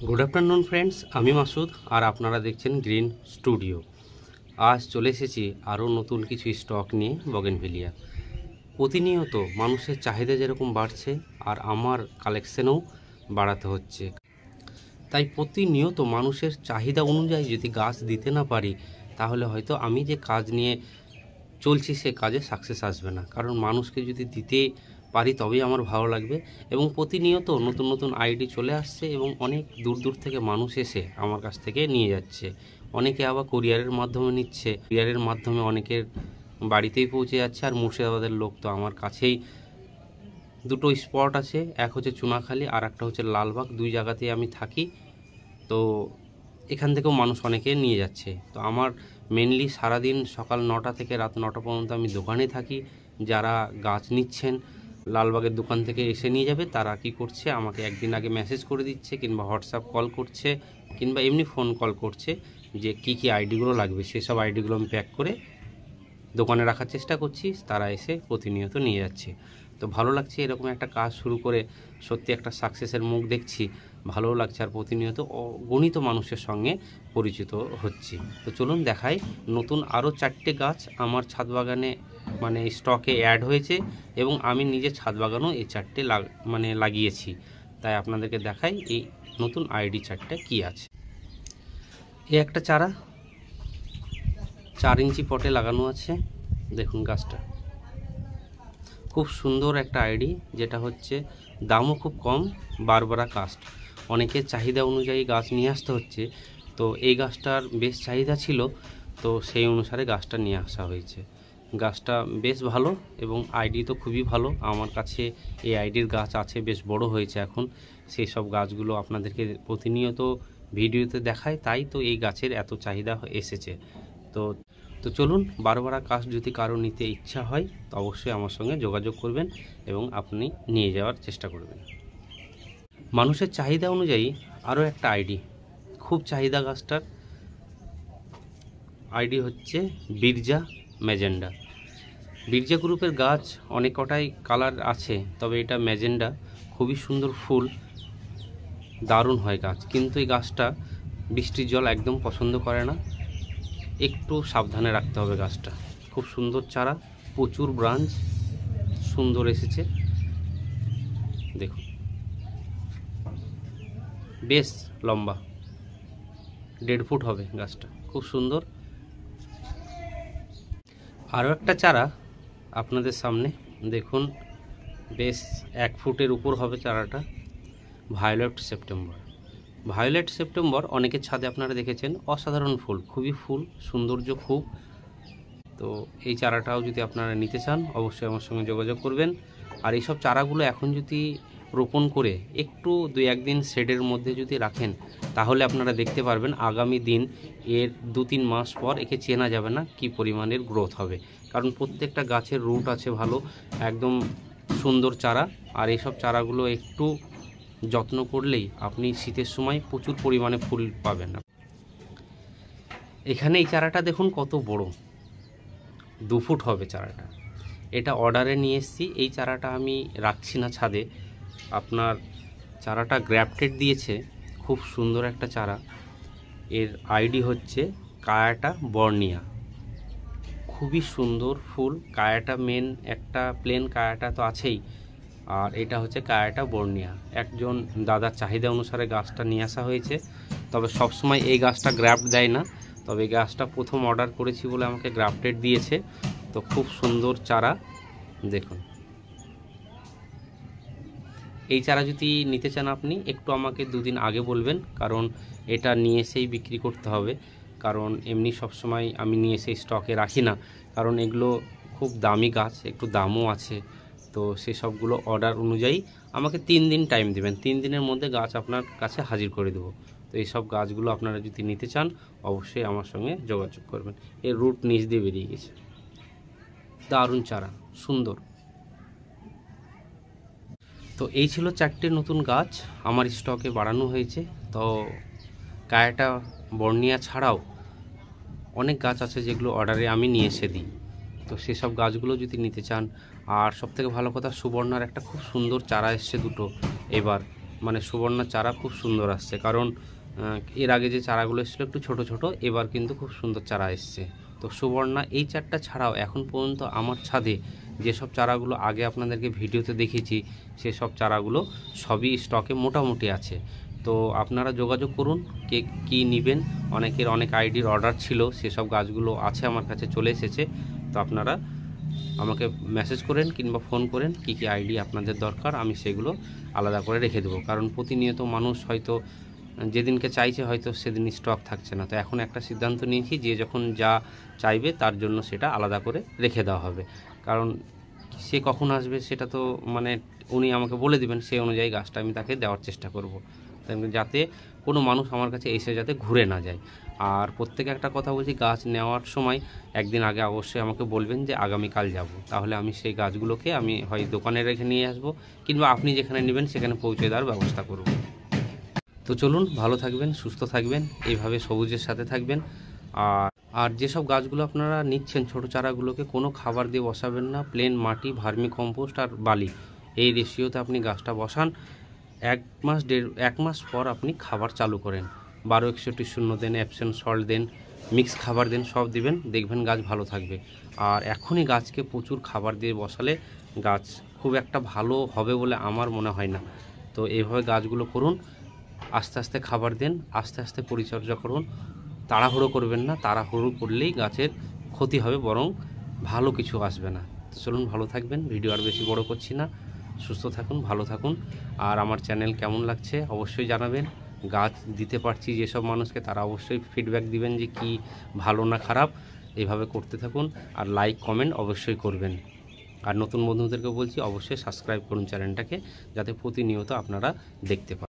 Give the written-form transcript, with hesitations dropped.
Good afternoon friends, আমি মাসুদ আর আপনারা দেখছেন গ্রিন স্টুডিও। আজ চলে এসেছি আরও নতুন কিছু স্টক নিয়ে বগেনভিলিয়া। প্রতিনিয়ত মানুষের চাহিদা যেরকম বাড়ছে আর আমার কালেকশানও বাড়াতে হচ্ছে, তাই প্রতিনিয়ত মানুষের চাহিদা অনুযায়ী যদি গাছ দিতে না পারি তাহলে হয়তো আমি যে কাজ নিয়ে চলছি সে কাজে সাকসেস আসবে না। কারণ মানুষকে যদি দিতে পারি তবেই আমার ভালো লাগবে। এবং প্রতিনিয়ত নতুন নতুন আইডি চলে আসছে এবং অনেক দূর দূর থেকে মানুষ এসে আমার কাছ থেকে নিয়ে যাচ্ছে। অনেকে আবার কুরিয়ারের মাধ্যমে নিচ্ছে, কুরিয়ারের মাধ্যমে অনেকের বাড়িতেই পৌঁছে যাচ্ছে। আর মুর্শিদাবাদের লোক তো আমার কাছেই দুটো স্পট আছে, এক হচ্ছে চুনাখালী আর একটা হচ্ছে লালবাগ, দুই জায়গাতেই আমি থাকি। তো এখান থেকেও মানুষ অনেকে নিয়ে যাচ্ছে। তো আমার মেনলি সারাদিন সকাল 9টা থেকে রাত 9টা পর্যন্ত আমি দোকানে থাকি। যারা গাছ নিচ্ছেন লালবাগের দোকান থেকে এসে নিয়ে যাবে, তারা কি করছে আমাকে একদিন আগে মেসেজ করে দিচ্ছে, কিংবা হোয়াটসঅ্যাপ কল করছে, কিংবা এমনি ফোন কল করছে যে কি কি আইডিগুলো লাগবে। সেসব আইডিগুলো আমি প্যাক করে দোকানে রাখার চেষ্টা করছি, তারা এসে প্রতিনিয়ত নিয়ে যাচ্ছে। তো ভালো লাগছে এরকম একটা কাজ শুরু করে, সত্যি একটা সাকসেসের মুখ দেখছি, ভালোও লাগছে। আর প্রতিনিয়ত অগণিত মানুষের সঙ্গে পরিচিত হচ্ছি। তো চলুন দেখাই, নতুন আরও 4টে গাছ আমার ছাদ বাগানে মানে স্টকে অ্যাড হয়েছে এবং আমি নিজের ছাদ বাগানও এই 4টে লাগিয়েছি। তাই আপনাদেরকে দেখাই এই নতুন আইডি 4টে কী আছে। এই একটা চারা 4 ইঞ্চি পটে লাগানো আছে, দেখুন গাছটা খুব সুন্দর একটা আইডি, যেটা হচ্ছে দামও খুব কম, বারবারা কাস্ট। অনেকের চাহিদা অনুযায়ী গাছ নিয়ে আসতে হচ্ছে, তো এই গাছটার বেশ চাহিদা ছিল, তো সেই অনুসারে গাছটা নিয়ে আসা হয়েছে। গাছটা বেশ ভালো এবং আইডি তো খুবই ভালো। আমার কাছে এই আইডির গাছ আছে, বেশ বড় হয়েছে এখন। সেই সব গাছগুলো আপনাদেরকে প্রতিনিয়ত ভিডিওতে দেখায়, তাই তো এই গাছের এত চাহিদা এসেছে। তো তো চলুন, বারবারা কাজ যদি কারো নিতে ইচ্ছা হয় তো অবশ্যই আমার সঙ্গে যোগাযোগ করবেন এবং আপনি নিয়ে যাওয়ার চেষ্টা করবেন। মানুষের চাহিদা অনুযায়ী আরও একটা আইডি, খুব চাহিদা গাছটার আইডি হচ্ছে বিরজা ম্যাজেন্ডা। বিরজা গ্রুপের গাছ অনেক কটাই কালার আছে, তবে এটা ম্যাজেন্ডা, খুবই সুন্দর ফুল, দারুণ হয় গাছ। কিন্তু এই গাছটা বৃষ্টির জল একদম পছন্দ করে না, একটু সাবধানে রাখতে হবে গাছটা। খুব সুন্দর চারা, প্রচুর ব্রাঞ্চ, সুন্দর এসেছে, দেখুন বেশ লম্বা, 1.5 ফুট হবে গাছটা, খুব সুন্দর। আরও একটা চারা আপনাদের সামনে দেখুন, বেশ 1 ফুটের উপর হবে চারাটা, ভায়োলেট সেপ্টেম্বর। ভায়োলেট সেপ্টেম্বর অনেকের ছাদে আপনারা দেখেছেন, অসাধারণ ফুল, খুবই ফুল সৌন্দর্য খুব। তো এই চারাটাও যদি আপনারা নিতে চান অবশ্যই আমার সঙ্গে যোগাযোগ করবেন। আর এইসব চারাগুলো এখন যদি রোপণ করে একটু 2-1 দিন শেডের মধ্যে যদি রাখেন তাহলে আপনারা দেখতে পারবেন আগামী দিন এর 2-3 মাস পর একে চেনা যাবে না কি পরিমাণের গ্রোথ হবে। কারণ প্রত্যেকটা গাছের রুট আছে ভালো, একদম সুন্দর চারা। আর এইসব চারাগুলো একটু যত্ন করলেই আপনি শীতের সময় প্রচুর পরিমাণে ফুল পাবেন। এখানে এই চারাটা দেখুন কত বড়, 2 ফুট হবে চারাটা। এটা অর্ডারে নিয়ে এসেছি। এই চারাটা আমি রাখছি না ছাদে, আপনার চারাটা গ্রাফটেড দিয়েছে, খুব সুন্দর একটা চারা। এর আইডি হচ্ছে কায়াটা বর্নিয়া, খুবই সুন্দর ফুল। কায়াটা মেন একটা প্লেন কায়াটা তো আছেই, আর এটা হচ্ছে কায়াটা বর্নিয়া। একজন দাদার চাহিদা অনুসারে গাছটা নিয়ে আসা হয়েছে, তবে সবসময় এই গাছটা গ্রাফট দেয় না, তবে এই গাছটা প্রথম অর্ডার করেছি বলে আমাকে গ্রাফটেড দিয়েছে। তো খুব সুন্দর চারা, দেখুন। এই চারা যদি নিতে চান আপনি একটু আমাকে 2 দিন আগে বলবেন, কারণ এটা নিয়ে এসেই বিক্রি করতে হবে। কারণ এমনি সবসময় আমি নিয়ে এসে স্টকে রাখি না, কারণ এগুলো খুব দামি গাছ, একটু দামও আছে। তো সেসবগুলো অর্ডার অনুযায়ী আমাকে 3 দিন টাইম দেবেন, 3 দিনের মধ্যে গাছ আপনার কাছে হাজির করে দেবো। তো এইসব গাছগুলো আপনারা যদি নিতে চান অবশ্যই আমার সঙ্গে যোগাযোগ করবেন। এর রুট নিচ দিয়ে বেরিয়ে গেছে, দারুণ চারা, সুন্দর। তো এই ছিল 4টে নতুন গাছ আমার স্টকে বাড়ানো হয়েছে। তো কায়াটা বর্নিয়া ছাড়াও অনেক গাছ আছে যেগুলো অর্ডারে আমি নিয়ে এসে দিই। তো সেসব গাছগুলো যদি নিতে চান, আর সবথেকে ভালো কথা সুবর্ণার একটা খুব সুন্দর চারা এসছে দুটো এবার, মানে সুবর্ণার চারা খুব সুন্দর আসছে, কারণ এর আগে যে চারাগুলো এসেছিলো একটু ছোট ছোট, এবার কিন্তু খুব সুন্দর চারা এসছে। তো সুবর্ণা এই চারটা ছাড়াও এখন পর্যন্ত আমার ছাদে যেসব চারাগুলো আগে আপনাদেরকে ভিডিওতে দেখিয়েছি সেসব চারাগুলো সবই স্টকে মোটামুটি আছে। তো আপনারা যোগাযোগ করুন, কে কী নেবেন। অনেকের অনেক আইডির অর্ডার ছিল, সেসব গাছগুলো আছে আমার কাছে, চলে এসেছে। তো আপনারা আমাকে মেসেজ করেন কিংবা ফোন করেন কী কী আইডি আপনাদের দরকার, আমি সেগুলো আলাদা করে রেখে দেবো। কারণ প্রতিনিয়ত মানুষ হয়তো যেদিনকে চাইছে হয়তো সেদিন স্টক থাকছে না। তো এখন একটা সিদ্ধান্ত নিয়েছি, যে যখন যা চাইবে তার জন্য সেটা আলাদা করে রেখে দেওয়া হবে। কারণ সে কখন আসবে সেটা তো মানে উনি আমাকে বলে দিবেন, সেই অনুযায়ী গাছটা আমি তাকে দেওয়ার চেষ্টা করব, যাতে কোনো মানুষ আমার কাছে এসে যাতে ঘুরে না যায়। আর প্রত্যেকে একটা কথা বলছি, গাছ নেওয়ার সময় একদিন আগে অবশ্যই আমাকে বলবেন যে আগামীকাল যাব, তাহলে আমি সেই গাছগুলোকে আমি হয় দোকানে রেখে নিয়ে আসব কিংবা আপনি যেখানে নেবেন সেখানে পৌঁছে দেওয়ার ব্যবস্থা করব। তো চলুন, ভালো থাকবেন, সুস্থ থাকবেন, এইভাবে সবুজের সাথে থাকবেন। আর যেসব গাছগুলো আপনারা নিচ্ছেন ছোট চারাগুলোকে কোনো খাবার দিয়ে বসাবেন না, প্লেন মাটি, ভার্মি কম্পোস্ট আর বালি, এই রেশিওতে আপনি গাছটা বসান। 1 মাস পর আপনি খাবার চালু করেন, 12-61 দেন, অ্যাপসন সল্ট দেন, মিক্স খাবার দেন, সব দিবেন, দেখবেন গাছ ভালো থাকবে। আর এখনই গাছকে প্রচুর খাবার দিয়ে বসালে গাছ খুব একটা ভালো হবে বলে আমার মনে হয় না। তো এইভাবে গাছগুলো করুন, আস্তে আস্তে খাবার দেন, আস্তে আস্তে পরিচর্যা করুন, তাড়াহুড়ো করবেন না, তাড়াহুড়ো করলেই গাছের ক্ষতি হবে, বরং ভালো কিছু আসবে না। তো চলুন, ভালো থাকবেন, ভিডিও আর বেশি বড় করছি না, সুস্থ থাকুন, ভালো থাকুন। আর আমার চ্যানেল কেমন লাগছে অবশ্যই জানাবেন। গাছ দিতে পারছি যেসব মানুষকে, তারা অবশ্যই ফিডব্যাক দিবেন যে কি ভালো না খারাপ। এইভাবে করতে থাকুন, আর লাইক কমেন্ট অবশ্যই করবেন। আর নতুন বন্ধুদেরকে বলছি অবশ্যই সাবস্ক্রাইব করুন চ্যানেলটাকে, যাতে প্রতিনিয়ত আপনারা দেখতে পান।